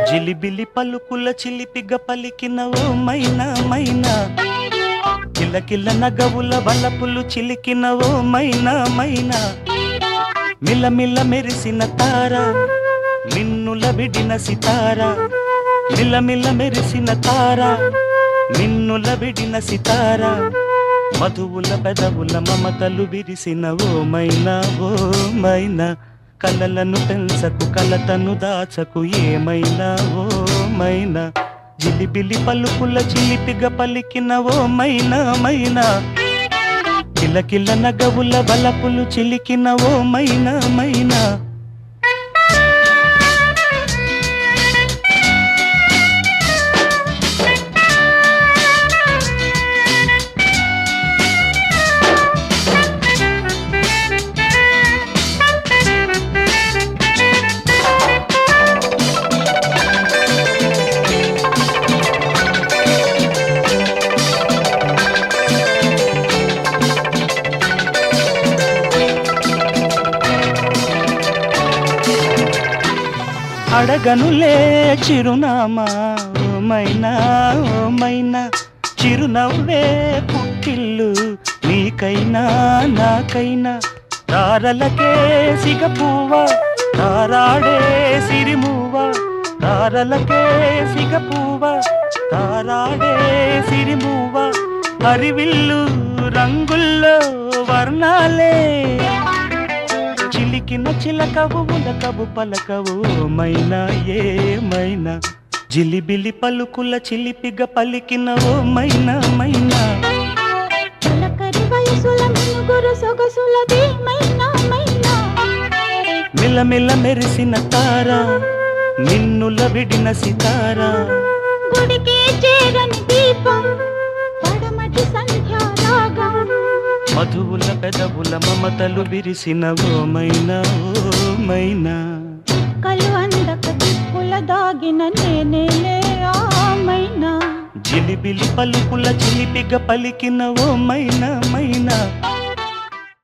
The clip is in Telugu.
జిలిబిలి పలుకుల చిలిపిగ పలికిన ఓ మైనా మైనా, కిలకిల నగవుల వలపులు చిలికిన ఓ మైనా మైనా, మిలమిల మెరిసిన తార నిన్నుల విడిన సితార, మిలమిల మెరిసిన తార నిన్నుల విడిన సితార, మధువుల పెదవుల మమతలు విరిసిన ఓ మైనా ఓ మైనా, కలలను పెంచకు కలతను దాచకు ఏమైనా ఓ మైనా, జిలిబిలి పలుకుల చిలిపిగ పలికిన ఓ మైనా మైనా, కిలకిల నగవుల బలపులు చిలికిన ఓ మైనా మైనా. అడగనులే చిరునామా ఓ మైనా ఓ మైనా, చిరునవ్వే పుట్టిల్లు నీకైనా నాకైనా, తారలకే సిగపువ్వ తారాడే సిరిమువ్వ, తారలకే సిగపువ్వ తారాడే సిరిమువ్వ, హరివిల్లు రంగుల్లో వర్ణాలే చిలికిన చిలకవు ములకవు పలకవు మైనా ఏమైనా, జిలిబిలి పలుకుల చిలిపిగ పలికిన ఓ మైనా మైనా, చిలకరి వయసుల మినుగురు సొగసులది మైనా మైనా, మిలమిల మెరిసిన తార నిన్నుల విడిన సితార, గుడికి చేరని దీపం పడమటి సంధ్యారాగం, మధువుల పెదవుల మమతలు విరిసిన ఓ మైనా ఓ మైనా, కలు అందక దిక్కుల దాగిన నేనేలే ఆ మైనా, జిలిబిలి పలుకుల చిలిపిగ పలికిన ఓ మైనా మైనా.